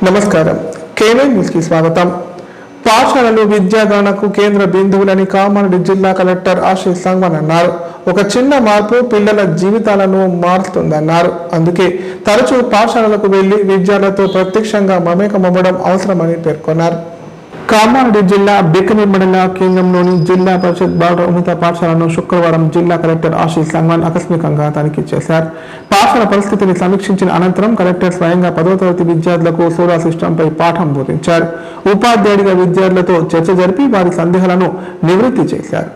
నమస్కారం. KY news కి స్వాగతం. పాఠశాలలు విద్యాదానకు కేంద్ర బిందువులని కామారెడ్డి జిల్లా కలెక్టర్ ఆశీష్ సంగ్వాన్ అన్నారు. ఒక చిన్న మార్పు పిల్లల జీవితాలను మారుస్తుందన్నారు. అందుకే తరచూ పాఠశాలలకు వెళ్లి విద్యార్థులతో ప్రత్యక్షంగా మమేకమవ్వడం అవసరమని పేర్కొన్నారు. కామారెడ్డి జిల్లా బికనీర్ మండల కేంద్రంలోని జిల్లా పరిషత్ బాలుర ఉన్నత పాఠశాలను శుక్రవారం జిల్లా కలెక్టర్ ఆశీష్ సంగ్వాన్ ఆకస్మికంగా తనిఖీ చేశారు. పాఠశాల పరిస్థితిని సమీక్షించిన అనంతరం కలెక్టర్ స్వయంగా 10వ తరగతి విద్యార్థులకు సోలార్ సిస్టంపై పాఠం బోధించారు. ఉపాధ్యాయుడిగా విద్యార్థులతో చర్చ జరిపి వారి సందేహాలను నివృత్తి చేశారు.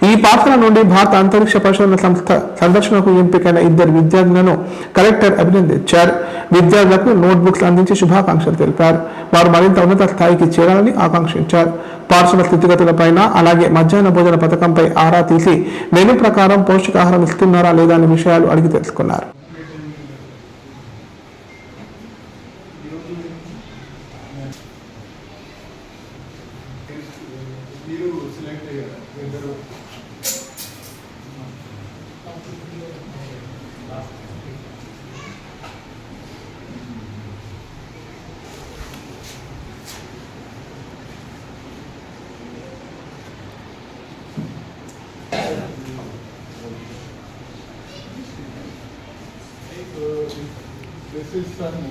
ఈ పాఠశాల నుండి భారత అంతరిక్ష పరిశోధన సంస్థ సందర్శనకు ఎంపికైన 2 విద్యార్థులను కలెక్టర్ అభినందించారు. విద్యార్థులకు నోట్బుక్స్ అందించి శుభాకాంక్షలు తెలిపారు. వారు మరింత ఉన్నత స్థాయికి చేరాలని ఆకాంక్షించారు. పాఠశాల స్థితిగతులపైన అలాగే మధ్యాహ్న భోజన పథకంపై ఆరా తీసి మెనూ ప్రకారం పౌష్టికాహారం ఇస్తున్నారా లేదా అనే విషయాలు అడిగి తెలుసుకున్నారు. This is some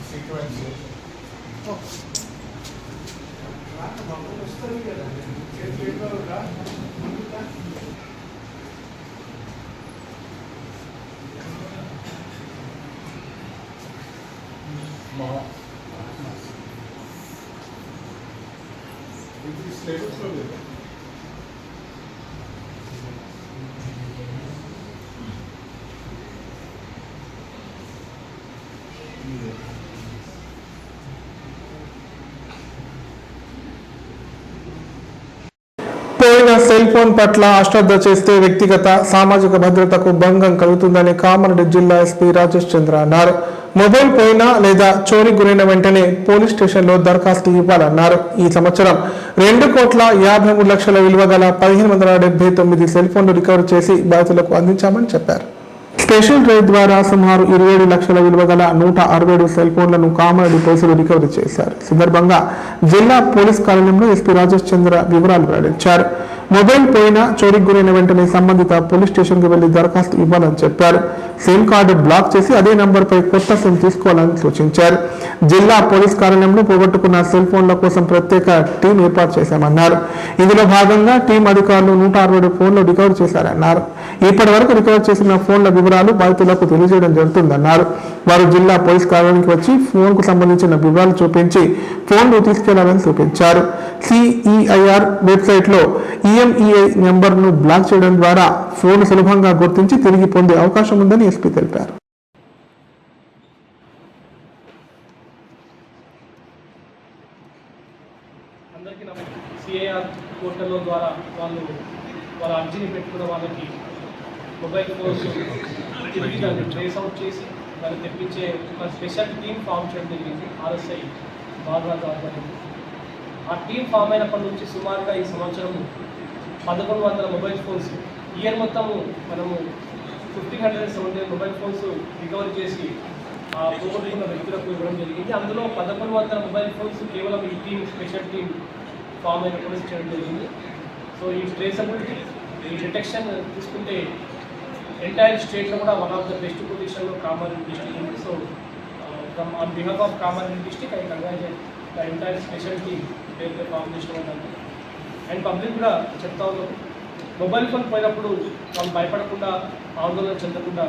sequences. This is labels. పోయిన సెల్ ఫోన్ పట్ల అశ్రద్ధ చేస్తే వ్యక్తిగత సామాజిక భద్రతకు భంగం కలుగుతుందని కామారెడ్డి జిల్లా ఎస్పీ రాజేష్ చంద్ర అన్నారు. మొబైల్ పోయినా లేదా చోరీ గురైన వెంటనే పోలీస్ స్టేషన్లో దరఖాస్తు ఇవ్వాలన్నారు. ఈ సంవత్సరం 2,53,00,000 విలువ గల 1,579 సెల్ ఫోన్లు రికవర్ చేసి బాధితులకు అందించామని చెప్పారు. స్పెషల్ డ్రైవ్ ద్వారా సుమారు 27 లక్షల విలువ గల 167 సెల్ ఫోన్లను కామారెడ్డి పోలీసులు రికవరీ చేశారు. సందర్భంగా జిల్లా పోలీస్ కార్యాలయంలో ఎస్పీ రాజేష్ చంద్ర వివరాలు వెల్లడించారు. మొబైల్ పోయినా చోరీకి గురైన వెంటనే సంబంధిత పోలీస్ స్టేషన్కి వెళ్లి దరఖాస్తు ఇవ్వాలని చెప్పారు. సిమ్ కార్డు బ్లాక్ చేసి అదే నంబర్పై కొత్త సిమ్ తీసుకోవాలని సూచించారు. జిల్లా పోలీస్ కార్యాలయంలో పోగొట్టుకున్న సెల్ ఫోన్ల కోసం ప్రత్యేక టీం ఏర్పాటు చేశామన్నారు. ఇందులో భాగంగా టీం అధికారులు 167 ఫోన్లు రికవర్ చేశారన్నారు. ఇప్పటి వరకు రికవర్ చేసిన ఫోన్ల వివరాలు బాధితులకు తెలియజేయడం జరుగుతుందన్నారు. వారు జిల్లా పోలీస్ కార్యాలయానికి వచ్చి ఫోన్ కు సంబంధించిన వివరాలు చూపించి ఫోన్లు తీసుకెళ్లాలని చూపించారు. సిఈఐఆర్ వెబ్సైట్ లో ఈఎంఈఐ నెంబర్ను బ్లాక్ చేయడం ద్వారా ఫోన్ సులభంగా గుర్తించి తిరిగి పొందే అవకాశం ఉందని ఎస్పీ తెలిపారు. పోర్టల్ ద్వారా వాళ్ళు వాళ్ళ అర్జీని పెట్టుకున్న వాళ్ళకి మొబైల్ ఫోన్స్ తిరిగి దాన్ని ట్రేస్ అవుట్ చేసి దాన్ని తెప్పించే ఒక స్పెషల్ టీమ్ ఫామ్ చేయడం జరిగింది. ఆర్ఎస్ఐ బాలరాజు ఆధ్వర్యంలో ఆ టీం ఫామ్ అయినప్పటి నుంచి సుమారుగా ఈ సంవత్సరం 1,100 మొబైల్ ఫోన్స్ ఇయర్ మొత్తము మనము 1,570 మొబైల్ ఫోన్స్ రికవరీ చేసి ఆ పోగొట్టుకున్న వ్యక్తులకు ఇవ్వడం జరిగింది. అందులో 1,100 మొబైల్ ఫోన్స్ కేవలం ఈ టీం స్పెషల్ టీం ఫామ్ అయినప్పుడు చేయడం జరిగింది. సో ఈ ట్రేసబిలిటీ ఈ డిటెక్షన్ తీసుకుంటే ఎంటైర్ స్టేట్లో కూడా వన్ ఆఫ్ ద బెస్ట్ పొజిషన్లో కామారెడ్డి డిస్ట్రిక్ట్ ఉంది. So from on behalf of Kamareddy district I congratulate the entire special team పేరుతో కాంబినేషన్ ఉంటుంది. అండ్ పబ్లిక్ కూడా చెప్తా ఉన్నాం, మొబైల్ ఫోన్ పోయినప్పుడు వాళ్ళు భయపడకుండా ఆందోళన చెందకుండా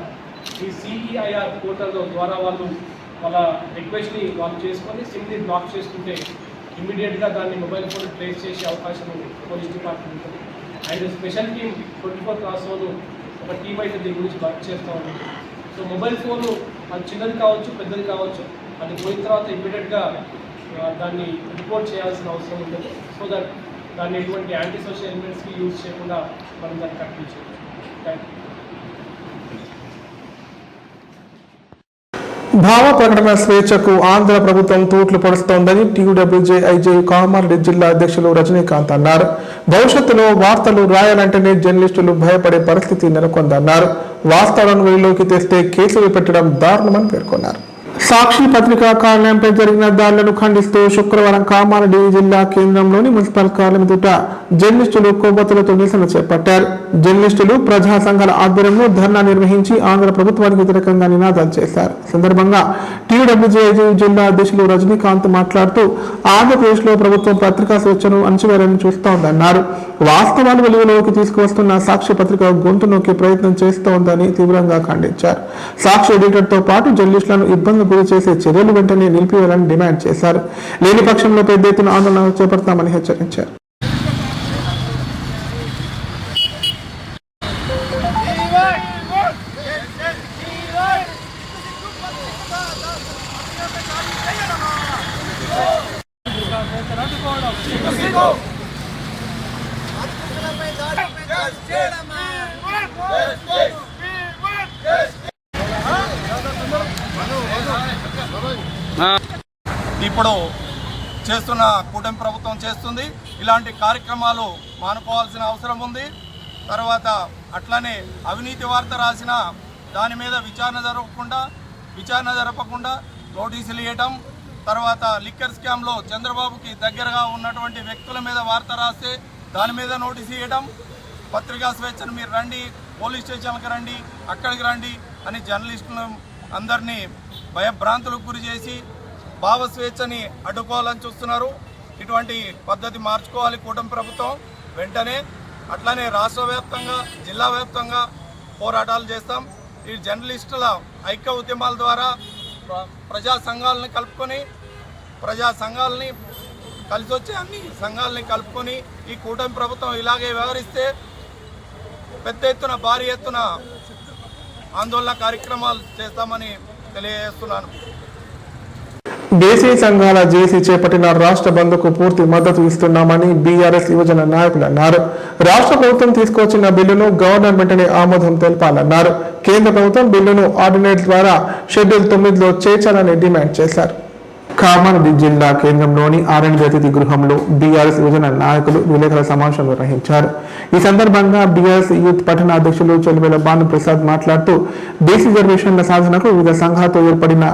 ఈ సిఈఐఆర్ పోర్టల్ ద్వారా వాళ్ళు వాళ్ళ రిక్వెస్ట్ని వాళ్ళు చేసుకొని సిమ్ని బ్లాక్ చేసుకుంటే ఇమ్మీడియట్గా దాన్ని మొబైల్ ఫోన్ ట్రేస్ చేసే అవకాశం పోలీస్ డిపార్ట్మెంట్ ఉంటుంది. అండ్ స్పెషల్ టీమ్ 24/7 ఒక టీం అయితే దీని గురించి వర్క్ చేస్తూ ఉంటుంది. సో మొబైల్ ఫోను అది చిన్నది కావచ్చు పెద్దది కావచ్చు, అది పోయిన తర్వాత ఇమ్మీడియట్గా దాన్ని రిపోర్ట్ చేయాల్సిన అవసరం ఉంటుంది. సో దట్ దాన్ని ఎటువంటి యాంటీ సోషల్ ఎలిమెంట్స్కి యూజ్ చేయకుండా మనం దాన్ని కట్టించవచ్చు. Thank you. భావ ప్రకటన స్వేచ్ఛకు ఆంధ్ర ప్రభుత్వం తూట్లు పడుస్తోందని టీయూడబ్ల్యూజేఐజే కామారెడ్డి జిల్లా అధ్యక్షులు రజనీకాంత్ అన్నారు. భవిష్యత్తులో వార్తలు రాయాలంటేనే జర్నలిస్టులు భయపడే పరిస్థితి నెలకొందన్నారు. వాస్తవాలను వెలుగులోకి తెస్తే కేసులు పెట్టడం దారుణమని పేర్కొన్నారు. సాక్షి పత్రికా కార్యాలయంపై జరిగిన దాడులను ఖండిస్తూ శుక్రవారం కామారెడ్డి జిల్లా కేంద్రంలోని మున్సిపల్ కార్యాలయం ఎదుట జర్నలిస్టులు కొవ్వొత్తులతో నిరసన చేపట్టారు. జర్నలిస్టులు ప్రజా సంఘాల ఆధ్వర్యంలో ధర్నా నిర్వహించి ఆంధ్ర ప్రభుత్వానికి వ్యతిరేకంగా నినాదాలు చేశారు. సందర్భంగా టీడబ్ల్యూజేఐజీ జిల్లా అధ్యక్షులు రజనీకాంత్ మాట్లాడుతూ ఆంధ్రప్రదేశ్లో ప్రభుత్వం పత్రికా స్వేచ్ఛను అణచివేయాలని చూస్తోందన్నారు. వాస్తవాలు వెలుగులోకి తీసుకువస్తున్న సాక్షి పత్రిక గొంతు నొక్కే ప్రయత్నం చేస్తోందని తీవ్రంగా ఖండించారు. సాక్షి ఎడిటర్తో పాటు జర్నలిస్టులను ఇబ్బందులు గురి చేసే చర్యలు వెంటనే నిలిపివేయాలని డిమాండ్ చేశారు. లేని పక్షంలో పెద్ద ఎత్తున ఆందోళన చేపడతామని హెచ్చరించారు. ఇప్పుడు చేస్తున్న కూటమి ప్రభుత్వం చేస్తుంది. ఇలాంటి కార్యక్రమాలు మానుకోవాల్సిన అవసరం ఉంది. తర్వాత అట్లనే అవినీతి వార్త రాసిన దాని మీద విచారణ జరపకుండా నోటీసులు ఇవ్వటం, తర్వాత లిక్కర్ స్కామ్లో చంద్రబాబుకి దగ్గరగా ఉన్నటువంటి వ్యక్తుల మీద వార్త రాస్తే దాని మీద నోటీసు ఇవ్వటం, పత్రికా స్వేచ్ఛను మీరు రండి, పోలీస్ స్టేషన్కి రండి, అక్కడికి రండి అని జర్నలిస్టులను అందరినీ భయభ్రాంతులకు గురి చేసి భావ స్వేచ్ఛని అడ్డుకోవాలని చూస్తున్నారు. ఇటువంటి పద్ధతి మార్చుకోవాలి కూటమి ప్రభుత్వం వెంటనే. అట్లనే రాష్ట్ర వ్యాప్తంగా జిల్లా వ్యాప్తంగా పోరాటాలు చేస్తాం. ఈ జర్నలిస్టుల ఐక్య ఉద్యమాల ద్వారా ప్రజా సంఘాలని కలిసి వచ్చే అన్ని సంఘాలని కలుపుకొని ఈ కూటమి ప్రభుత్వం ఇలాగే వ్యవహరిస్తే పెద్ద ఎత్తున భారీ ఎత్తున ఆందోళన కార్యక్రమాలు చేస్తామని తెలియజేస్తున్నాను. బీసీ సంఘాల జేసీ చేపట్టిన రాష్ట్ర బంద్కు పూర్తి మద్దతు ఇస్తున్నామని బీఆర్ఎస్ యువజన నాయకులు అన్నారు. రాష్ట్ర ప్రభుత్వం తీసుకొచ్చిన బిల్లును గవర్నర్ వెంటనే ఆమోదం తెలపాలన్నారు. కేంద్ర ప్రభుత్వం బిల్లును ఆర్డినెన్స్ ద్వారా షెడ్యూల్ 9లో చేర్చాలని డిమాండ్ చేశారు. కామారెడ్డి జిల్లా కేంద్రంలోని ఆర్ఎండ్బి అతిథి గృహంలో బీఆర్ఎస్ యువజన నాయకులు విలేకరుల సమావేశం నిర్వహించారు. ఈ సందర్భంగా బీఆర్ఎస్ యూత్ పట్టణ అధ్యక్షులు చెల్లివేల భానుప్రసాద్ మాట్లాడుతూ బీసీ రిజర్వేషన్ల సాధనకు వివిధ సంఘాలతో ఏర్పడిన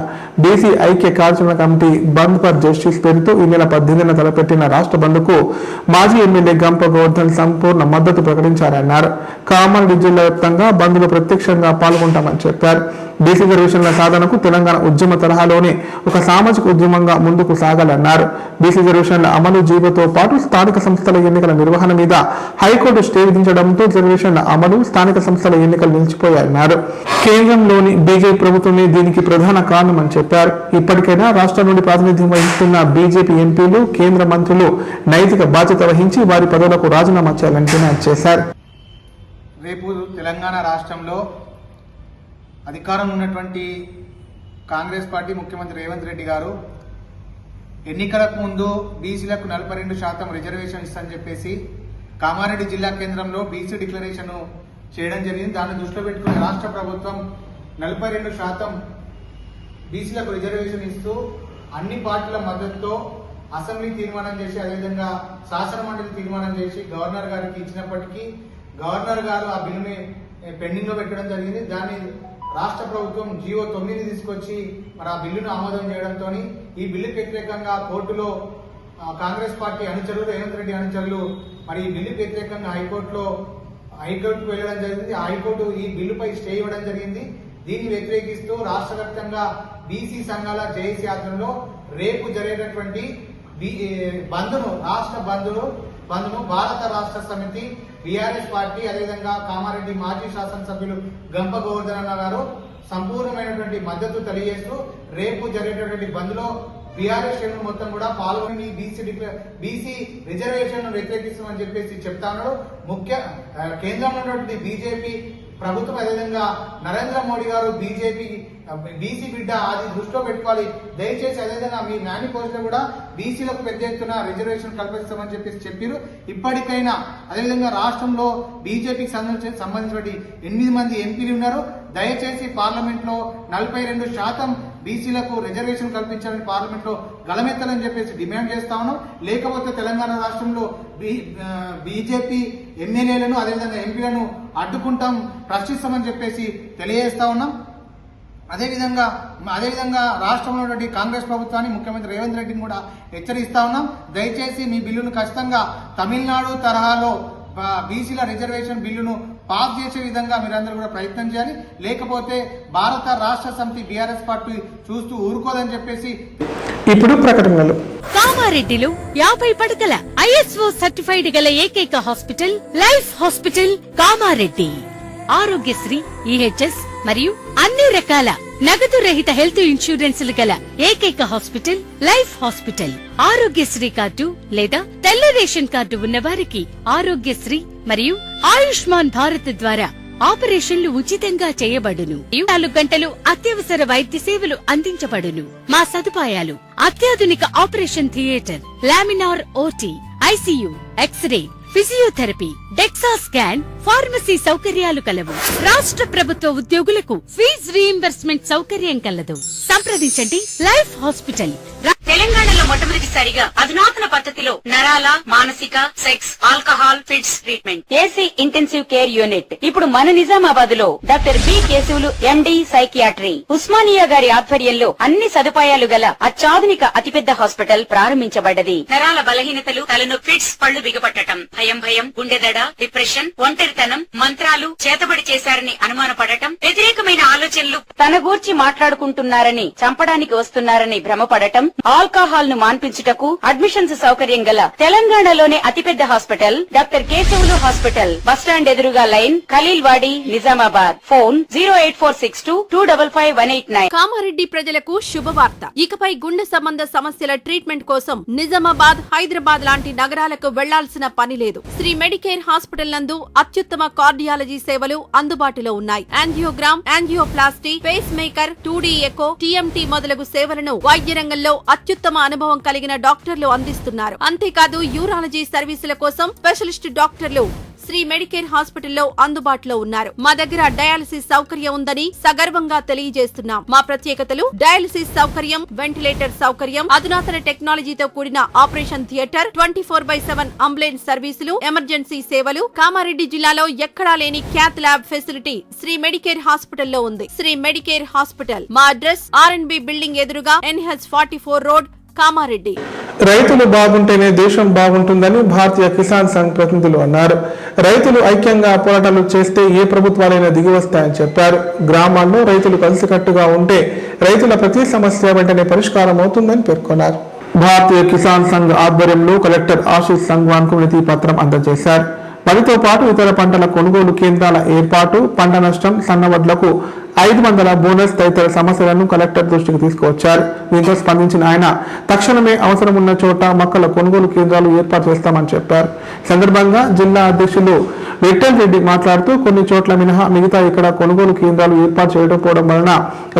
బీసీ ఐక్య కార్యాచరణ కమిటీ బంద్ ఫర్ జస్టిస్ పేరుతో ఈ నెల 18న తలపెట్టిన రాష్ట్ర బంద్కు మాజీ ఎమ్మెల్యే గంప గోవర్ధన్ సంపూర్ణ మద్దతు ప్రకటించారన్నారు. కామారెడ్డి జిల్లా వ్యాప్తంగా బంద్లో ప్రత్యక్షంగా పాల్గొంటామని చెప్పారు. బీసీ రిజర్వేషన్ల సాధనకు తెలంగాణ ఉద్యమ తరహాలోనే ఒక సామాజిక ఉద్యమంగా ముందుకు సాగాలన్నారు. బీసీ రిజర్వేషన్ల అమలు జీవోతో పాటు స్థానిక సంస్థల ఎన్నికల నిర్వహణ మీద హైకోర్టు స్టే విధించడంతో రిజర్వేషన్ల అమలు స్థానిక సంస్థల ఎన్నికలు నిలిచిపోయాయన్నారు. కేంద్రంలోని బీజేపీ ప్రభుత్వమే దీనికి ప్రధాన కారణమని చెప్పారు. ఇప్పటికైనా రాష్ట్రం నుండి ప్రాతినిధ్యం వహిస్తున్న బీజేపీ ఎంపీలు, కేంద్ర మంత్రులు నైతిక బాధ్యత వహించి వారి పదవులకు రాజీనామా చేయాలని డిమాండ్ చేశారు. రేపు తెలంగాణ రాష్ట్రంలో అధికారం ఉన్నటువంటి కాంగ్రెస్ పార్టీ ముఖ్యమంత్రి రేవంత్ రెడ్డి గారు ఎన్నికలకు ముందు బీసీలకు 42% రిజర్వేషన్స్ అని చెప్పేసి కామారెడ్డి జిల్లా కేంద్రంలో బీసీ డిక్లరేషన్ చేయడం జరిగింది. దాన్ని దృష్టిలో పెట్టుకుని రాష్ట్ర ప్రభుత్వం 42% బీసీలకు రిజర్వేషన్ ఇస్తూ అన్ని పార్టీల మద్దతుతో అసెంబ్లీ తీర్మానం చేసి అదేవిధంగా శాసన మండలి తీర్మానం చేసి గవర్నర్ గారికి ఇచ్చినప్పటికీ గవర్నర్ గారు ఆ బిల్లుని పెండింగ్ లో పెట్టడం జరిగింది. దాన్ని రాష్ట్ర ప్రభుత్వం జీవో 9 తీసుకొచ్చి మరి ఆ బిల్లును ఆమోదం చేయడంతో ఈ బిల్లుకు వ్యతిరేకంగా కోర్టులో కాంగ్రెస్ పార్టీ అనుచరులు, రేవంత్ రెడ్డి అనుచరులు మరి ఈ బిల్లుకు వ్యతిరేకంగా హైకోర్టుకు వెళ్ళడం జరిగింది. హైకోర్టు ఈ బిల్లుపై స్టే ఇవ్వడం జరిగింది. దీన్ని వ్యతిరేకిస్తూ రాష్ట్ర వ్యాప్తంగా బీసీ సంఘాల జేఏసీ ఆధ్వర్యంలో రేపు జరిగేటటువంటి రాష్ట్ర బంద్ను భారత రాష్ట్ర సమితి, బీఆర్ఎస్ పార్టీ, అదేవిధంగా కామారెడ్డి మాజీ శాసనసభ్యులు గంప గోవర్ధన్ గారు సంపూర్ణమైనటువంటి మద్దతు తెలియజేస్తూ రేపు జరిగేటటువంటి బంద్ లో బీఆర్ఎస్ శ్రేణులు మొత్తం కూడా పాల్గొని బీసీ రిజర్వేషన్ వ్యతిరేకిస్తామని చెప్పేసి చెప్తాను. కేంద్రంలో ఉన్నటువంటి బీజేపీ ప్రభుత్వం అదేవిధంగా నరేంద్ర మోడీ గారు బీసీ బిడ్డ అది దృష్టిలో పెట్టుకోవాలి. దయచేసి అదేవిధంగా మీ మేనిఫెస్టోలో కూడా బీసీలకు పెద్ద ఎత్తున రిజర్వేషన్ కల్పిస్తామని చెప్పేసి చెప్పారు. ఇప్పటికైనా అదేవిధంగా రాష్ట్రంలో బీజేపీకి సంబంధించిన 8 మంది ఎంపీలు ఉన్నారు. దయచేసి పార్లమెంట్ లో 42% బీసీలకు రిజర్వేషన్ కల్పించాలని పార్లమెంట్లో గలమెత్తాలని చెప్పేసి డిమాండ్ చేస్తా ఉన్నాం. లేకపోతే తెలంగాణ రాష్ట్రంలో బీజేపీ ఎమ్మెల్యేలను అదేవిధంగా ఎంపీలను అడ్డుకుంటాం, ప్రశ్నిస్తామని చెప్పేసి తెలియజేస్తా ఉన్నాం. అదేవిధంగా రాష్ట్రంలో ఉన్నటువంటి కాంగ్రెస్ ప్రభుత్వాన్ని ముఖ్యమంత్రి రేవంత్ రెడ్డిని కూడా హెచ్చరిస్తా ఉన్నాం. దయచేసి మీ బిల్లును ఖచ్చితంగా తమిళనాడు తరహాలో బీసీల రిజర్వేషన్ బిల్లును పాస్ చేసే విధంగా మీరందరూ కూడా ప్రయత్నం చేయాలి. లేకపోతే భారత రాష్ట్ర సమితి బీఆర్ఎస్ పార్టీ చూస్తూ ఊరుకోదని చెప్పేసి ఇప్పుడు ప్రకటనలు. కామారెడ్డిలో 50 పడకల ISO సర్టిఫైడ్ గల ఏకైక hospital life hospital Kamareddy. Aarogyasri, EHS మరియు అన్ని రకాల నగదు రహిత హెల్త్ ఇన్సూరెన్స్లు గల ఏకైక hospital life hospital. Aarogyasri card లేదా తెల్ల రేషన్ కార్డు ఉన్న వారికి ఆరోగ్యశ్రీ మరియు ఆయుష్మాన్ భారత్ ద్వారా ఆపరేషన్లు ఉచితంగా చేయబడును. 24 గంటలు అత్యవసర వైద్య సేవలు అందించబడును. మా సదుపాయాలు: అత్యాధునిక operation theatre, laminar OT, ICU, X ray, physiotherapy, dexa scan, pharmacy సౌకర్యాలు కలవు. రాష్ట్ర ప్రభుత్వ ఉద్యోగులకు ఫీజు రీయింబర్స్మెంట్ సౌకర్యం కలదు. సంప్రదించండి లైఫ్ హాస్పిటల్. తెలంగాణలో మొట్టమొదటిసారిగా అధునాతన పద్ధతిలో నరాల, మానసిక, sex, alcohol, fits treatment, AC intensive care unit ఇప్పుడు మన నిజామాబాద్ లో doctor B Keshavulu MD psychiatry, Osmania గారి ఆధ్వర్యంలో అన్ని సదుపాయాలు గల అత్యాధునిక అతిపెద్ద హాస్పిటల్ ప్రారంభించబడ్డది. నరాల బలహీనతలు, తలనొప్పి, ఫిట్స్, పళ్లు బిగపట్టడం, భయం, గుండెదడ, డిప్రెషన్, ఒంటరితనం, మంత్రాలు చేతబడి చేశారని అనుమానపడటం, వ్యతిరేకమైన ఆలోచనలు, తన గూర్చి మాట్లాడుకుంటున్నారని, చంపడానికి వస్తున్నారని భ్రమపడటం, ఆల్కహాల్ ను మాన్పించుటకు అడ్మిషన్స్ సౌకర్యం గల తెలంగాణలోనే అతిపెద్ద hospital doctor Keshavulu hospital. Bus stand ఎదురుగా లైన్, ఖలీల్వాడి, నిజామాబాద్. ఫోన్ 08462255189. కామారెడ్డి ప్రజలకు శుభవార్త. ఇకపై గుండె సంబంధ సమస్యల ట్రీట్మెంట్ కోసం నిజామాబాద్, హైదరాబాద్ లాంటి నగరాలకు వెళ్లాల్సిన పని లేదు. శ్రీ మెడికేర్ హాస్పిటల్ నందు అత్యుత్తమ కార్డియాలజీ సేవలు అందుబాటులో ఉన్నాయి. Angiogram, angioplasty, pacemaker, 2D echo, TMT మొదలగు సేవలను వైద్య రంగంలో అత్యుత్తమ అనుభవం కలిగిన డాక్టర్లు అందిస్తున్నారు. అంతేకాదు యూరాలజీ సర్వీసుల కోసం స్పెషలిస్ట్ డాక్టర్లు శ్రీ మెడికేర్ హాస్పిటల్లో అందుబాటులో ఉన్నారు. మా దగ్గర డయాలసిస్ సౌకర్యం ఉందని సగర్వంగా తెలియజేస్తున్నాం. మా ప్రత్యేకతలు: డయాలసిస్ సౌకర్యం, వెంటిలేటర్ సౌకర్యం, అధునాతన టెక్నాలజీతో కూడిన ఆపరేషన్ థియేటర్, 24/7 అంబులెన్స్ సర్వీసులు, ఎమర్జెన్సీ సేవలు. కామారెడ్డి జిల్లాలో ఎక్కడా లేని cath lab facility Shri Medicare హాస్పిటల్లో ఉంది. Shri Medicare hospital. మా అడ్రస్ RNB బిల్డింగ్ ఎదురుగా NH44 రోడ్, కామారెడ్డి. రైతులు బాగుంటేనే దేశం బాగుంటుందని భారతీయ కిసాన్ సంఘ్ ప్రతినిధులు అన్నారు. రైతులు ఐక్యంగా పోరాటాలు చేస్తే ఏ ప్రభుత్వాలైనా దిగివస్తాయని చెప్పారు. గ్రామాల్లో రైతులు కలిసికట్టుగా ఉంటే రైతుల ప్రతి సమస్య వెంటనే పరిష్కారం అవుతుందని పేర్కొన్నారు. భారతీయ కిసాన్ సంఘ్ ఆధ్వర్యంలో కలెక్టర్ ఆశీష్ సంగ్వాన్ కు వినతి పత్రం అందజేశారు. వరితో పాటు ఇతర పంటల కొనుగోలు కేంద్రాల ఏర్పాటు, పంట నష్టం, సన్నవడ్లకు 500 బోనస్ తదితర సమస్యలను కలెక్టర్ దృష్టికి తీసుకువచ్చారు. దీంతో స్పందించిన ఆయన తక్షణమే అవసరం ఉన్న చోట మొక్కల కొనుగోలు కేంద్రాలు ఏర్పాటు చేస్తామని చెప్పారు. సందర్భంగా జిల్లా అధ్యక్షులు విఠల్ రెడ్డి మాట్లాడుతూ కొన్ని చోట్ల మినహా మిగతా ఇక్కడ కొనుగోలు కేంద్రాలు ఏర్పాటు చేయకపోవడం వలన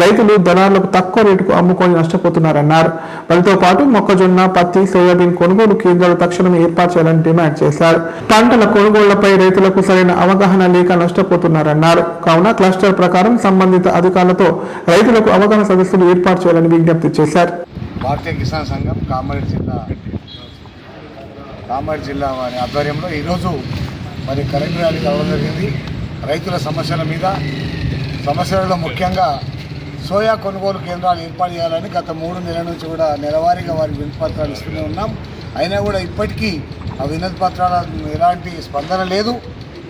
రైతులు దళారులకు తక్కువ రేటుకు అమ్ముకొని నష్టపోతున్నారన్నారు. వారితో పాటు మొక్కజొన్న, పత్తి, సోయాబీన్ కొనుగోలు కేంద్రాలు తక్షణమే ఏర్పాటు చేయాలని డిమాండ్ చేశారు. పంటల కొనుగోళ్లపై రైతులకు సరైన అవగాహన లేక నష్టపోతున్నారన్నారు. కావున క్లస్టర్ ప్రకారం సంబంధిత అధికారులతో రైతులకు అవగాహన సదస్సులు ఏర్పాటు చేయాలని విజ్ఞప్తి చేశారు. భారతీయ కిసాన్ సంఘం కామారెడ్డి జిల్లా వారి ఆధ్వర్యంలో ఈరోజు మరి కలెక్టర్ గారికి రావడం జరిగింది. రైతుల సమస్యలలో ముఖ్యంగా సోయా కొనుగోలు కేంద్రాలు ఏర్పాటు చేయాలని గత 3 నెలల నుంచి కూడా నెలవారీగా వారికి వినతి పత్రాలు ఇస్తూనే ఉన్నాం. అయినా కూడా ఇప్పటికీ ఆ వినతి పత్రాల ఎలాంటి స్పందన లేదు.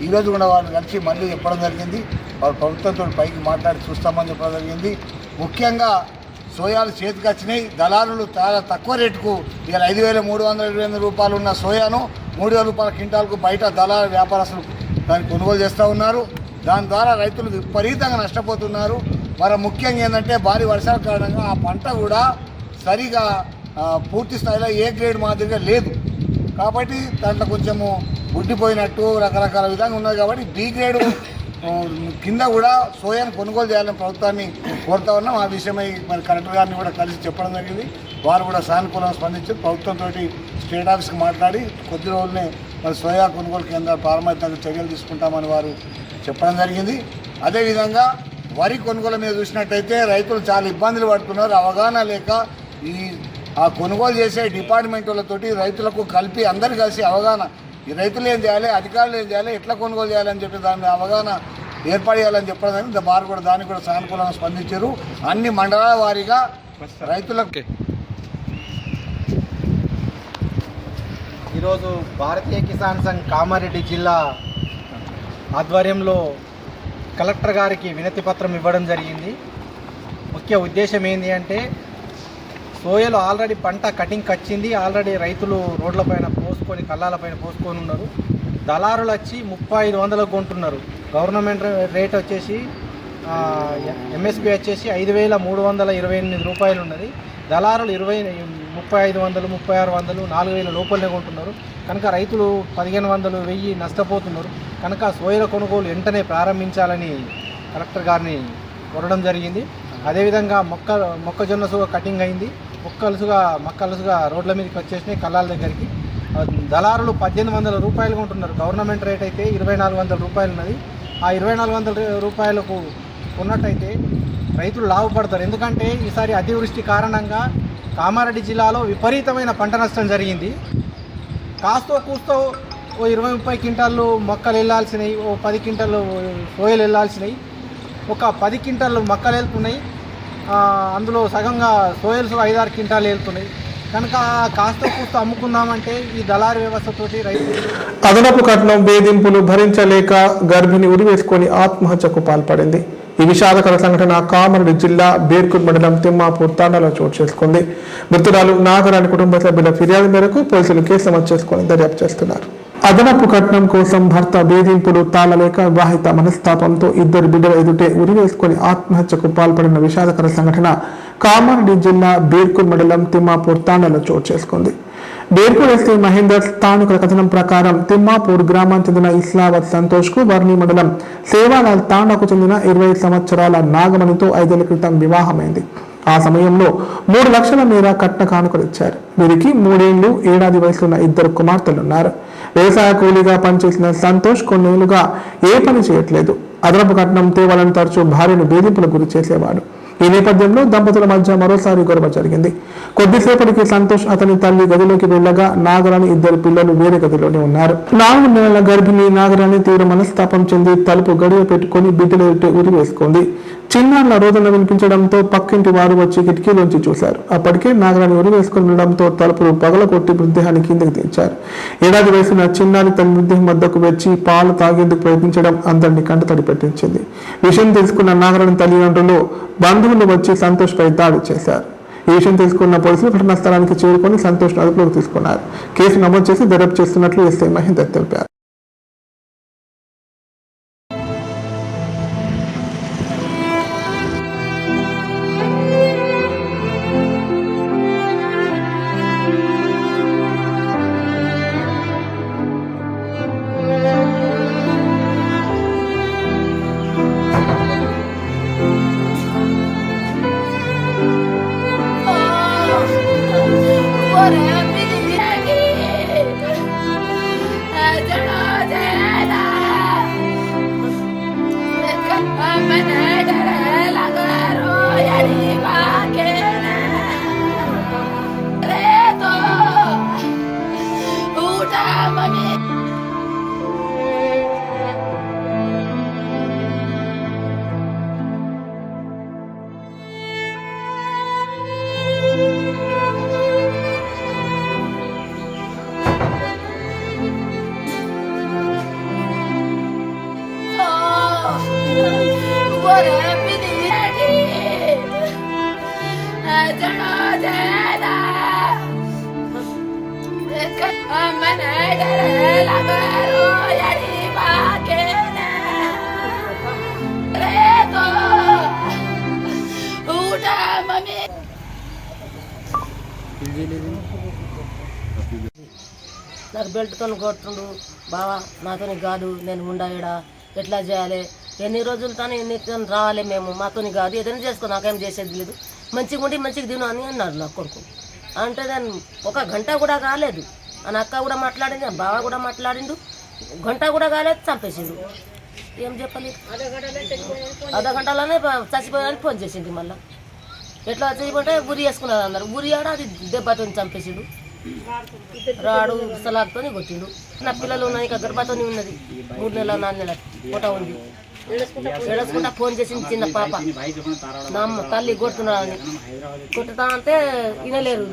ఈరోజు కూడా వారిని కలిసి మళ్ళీ చెప్పడం జరిగింది. వారు ప్రభుత్వంతో పైకి మాట్లాడి చూస్తామని చెప్పడం జరిగింది. ముఖ్యంగా సోయాలు చేతికి వచ్చినాయి. దళారులు చాలా తక్కువ రేటుకు ఇవాళ 5,328 రూపాయలు ఉన్న సోయాను 3,000 రూపాయల క్వింటాల్కు బయట దళారు వ్యాపారస్తులు దాన్ని కొనుగోలు చేస్తూ ఉన్నారు. దాని ద్వారా రైతులు విపరీతంగా నష్టపోతున్నారు. మరి ముఖ్యంగా ఏంటంటే భారీ వర్షాల కారణంగా ఆ పంట కూడా సరిగా పూర్తి స్థాయిలో ఏ గ్రేడ్ మాదిరిగా లేదు. కాబట్టి దాంట్లో కొంచెము బుడ్డిపోయినట్టు రకరకాల విధంగా ఉన్నది. కాబట్టి B గ్రేడ్ కింద కూడా సోయాను కొనుగోలు చేయాలని ప్రభుత్వాన్ని కోరుతా ఉన్నాం. ఆ విషయమై మరి కలెక్టర్ గారిని కూడా కలిసి చెప్పడం జరిగింది. వారు కూడా సానుకూలంగా స్పందించి ప్రభుత్వంతో స్టేట్ ఆఫీస్కి మాట్లాడి కొద్ది రోజులనే మరి సోయా కొనుగోలు కేంద్రాలు ప్రారంభమైతే చర్యలు తీసుకుంటామని వారు చెప్పడం జరిగింది. అదేవిధంగా వరి కొనుగోలు మీద చూసినట్టయితే రైతులు చాలా ఇబ్బందులు పడుతున్నారు. అవగాహన లేక ఆ కొనుగోలు చేసే డిపార్ట్మెంట్లతోటి రైతులకు కలిపి అందరు కలిసి అవగాహన, ఈ రైతులు ఏం చేయాలి, అధికారులు ఏం చేయాలి, ఎట్లా కొనుగోలు చేయాలని చెప్పి దాని మీద అవగాహన ఏర్పాటు చేయాలని చెప్పడం వారు కూడా దానికి కూడా సానుకూలంగా స్పందించారు. అన్ని మండలాల వారీగా రైతులకు ఈరోజు భారతీయ కిసాన్ సంఘ్ కామారెడ్డి జిల్లా ఆధ్వర్యంలో కలెక్టర్ గారికి వినతి పత్రం ఇవ్వడం జరిగింది. ముఖ్య ఉద్దేశం ఏంటి అంటే సోయలు ఆల్రెడీ పంట కటింగ్కి వచ్చింది, ఆల్రెడీ రైతులు రోడ్లపైన పోసుకొని కళ్ళాలపైన పోసుకొని ఉన్నారు. దళారులు వచ్చి 3500 కొంటున్నారు. గవర్నమెంట్ రేట్ వచ్చేసి ఎంఎస్పి వచ్చేసి 5328 రూపాయలు ఉన్నది. దళారులు 3500, 3600, 4000 లోపలనే కొంటున్నారు. కనుక రైతులు 1500, 1000 నష్టపోతున్నారు. కనుక సోయల కొనుగోలు వెంటనే ప్రారంభించాలని కలెక్టర్ గారిని కోరడం జరిగింది. అదేవిధంగా మొక్కజొన్న సుగ కటింగ్ అయింది, మొక్కలుసుగా రోడ్ల మీదకి వచ్చేసినాయి కళ్ళాల దగ్గరికి. దళారులు 1800 రూపాయలు కొంటున్నారు. గవర్నమెంట్ రేట్ అయితే 2400 రూపాయలు ఉన్నది. ఆ 2400 రూపాయలకు ఉన్నట్టయితే రైతులు లాభపడతారు. ఎందుకంటే ఈసారి అతివృష్టి కారణంగా కామారెడ్డి జిల్లాలో విపరీతమైన పంట నష్టం జరిగింది. కాస్తో కూస్తో ఓ 20-30 క్వింటాళ్ళు మొక్కలు వెళ్ళాల్సినవి, ఓ 10 క్వింటాళ్ళు సోయలు వెళ్ళాల్సినవి, ఒక 10 క్వింటాళ్ళు మొక్కలు వెళ్తున్నాయి. అందులో సగంగా సోయల్స్ 5-6 క్వింటాలు వెళ్తున్నాయి. కనుక కాస్తో కూస్తో అమ్ముకుందామంటే ఈ దళారు వ్యవస్థతోటి రైతులు అదనపు కట్నం వేధింపులు భరించలేక గర్భిణి ఉరివేసుకొని ఆత్మహత్యకు పాల్పడింది. ఈ విషాదకర సంఘటన కామారెడ్డి జిల్లా బేర్కూర్ మండలం తిమ్మాపూర్ తాండాలో చోటు చేసుకుంది. మృతురాలు నాగరాణి కుటుంబ సభ్యుల ఫిర్యాదు మేరకు పోలీసులు కేసు నమోదు చేసుకుని దర్యాప్తు చేస్తున్నారు. అదనపు కట్నం కోసం భర్త వేధింపులు తాళలేక వివాహిత మనస్తాపంతో 2 బిడ్డల ఎదుటే ఉరివేసుకొని ఆత్మహత్యకు పాల్పడిన విషాదకర సంఘటన కామారెడ్డి జిల్లా బేర్కూర్ మండలం తిమ్మాపూర్ తాండాలో చోటు చేసుకుంది. బేర్కూర్ ఎస్ఐ మహేందర్ స్థానికుల కథనం ప్రకారం తిమ్మాపూర్ గ్రామానికి చెందిన ఇస్లావత్ సంతోష్ కు వర్ణి మండలం సేవాలాల్ తాండాకు చెందిన 20 సంవత్సరాల నాగమణితో 5 ఏళ్ల క్రితం వివాహమైంది. ఆ సమయంలో 3 లక్షల మేర కట్న కానుకలిచ్చారు. వీరికి 3 ఏళ్లు 7 ఏళ్ల వయసులో ఉన్న 2 కుమార్తెలున్నారు. వ్యవసాయ కూలీగా పనిచేసిన సంతోష్ కొన్నేళ్లుగా ఏ పని చేయట్లేదు. అదనపు కట్నం తేవాలని తరచూ భార్యను వేధింపులకు గురి చేసేవాడు. ఈ నేపథ్యంలో దంపతుల మధ్య మరోసారి గొడవ జరిగింది. కొద్దిసేపటికి సంతోష్ అతని తల్లి గదిలోకి వెళ్ళగా నాగరాణి 2 పిల్లలు వేరే గదిలోనే ఉన్నారు. 4 నెలల గర్భిణి నాగరాణి తీవ్ర మనస్తాపం చెంది తలుపు గడియ పెట్టుకుని బిడ్డల ఉరి వేసుకుంది. చిన్నారుల రోదన వినిపించడంతో పక్కింటి వారు వచ్చి కిటికీలోంచి చూశారు. అప్పటికే నాగరాణి ఉరి వేసుకుని ఉండడంతో తలుపులు పగలకొట్టి మృతదేహాన్ని కిందకి దించారు. 7 ఏళ్ల వయసున్న చిన్నారి తన మృతదేహం వద్దకు వచ్చి పాలు తాగేందుకు ప్రయత్నించడం అందరినీ కంటతడి పెట్టించింది. విషయం తెలుసుకున్న నాగరాణి తల్లిదండ్రులు బంధువులు వచ్చి సంతోష్ పై దాడి చేశారు. ఈ విషయం తెలుసుకున్న పోలీసులు ఘటనా స్థలానికి చేరుకొని సంతోష్ అదుపులోకి తీసుకున్నారు. కేసు నమోదు చేసి దర్యాప్తు చేస్తున్నట్లు ఎస్ఐ మహేందర్ తెలిపారు. నాకు బెల్ట్తో కొట్టుండు బావా, నాతోని కాదు, నేను ఉండాయడా ఎట్లా చేయాలి, ఎన్ని రోజులతోనే ఎన్ని రావాలి, మేము మాతోని కాదు, ఏదైనా చేసుకో, నాకేం చేసేది లేదు, మంచిగా ఉండి మంచిగా తిను అని అన్నాడు నా కొడుకు. అంటే నేను 1 గంట కూడా కాలేదు, నా అక్క కూడా మాట్లాడింది, బావ కూడా మాట్లాడిండు, గంట కూడా కాలేదు, చంపేసిండు. ఏం చెప్పాలి, అర్ధ గంటలోనే చచ్చిపోయాలని ఫోన్ చేసింది. మళ్ళీ ఎట్లా చచ్చిపోతే గురి వేసుకున్నారు అన్నారు. గురి ఆడ అది దెబ్బతో చంపేసిండు. రాడు సలాగ్తో కొట్టిండు. నా పిల్లలు ఉన్నాయి, ఇంకా గర్భతో ఉన్నది, 3 నెలల 4 నెలల పూట ఉంది. ఏడసుకుంటా ఫోన్ చేసింది చిన్న పాప, నా తల్లి కొడుతున్నారని. కొట్టుతా అంటే వినలేరు,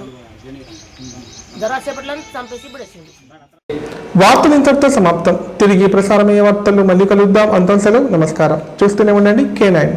జరాసేపట్లో చంపేసి పడేసిండు. వార్తలు ఇంతటితో సమాప్తం. తిరిగి ప్రసారమయ్యే వార్తలు మళ్ళీ కలుద్దాం. అంతం సెలవు. నమస్కారం. చూస్తూనే ఉండండి K9.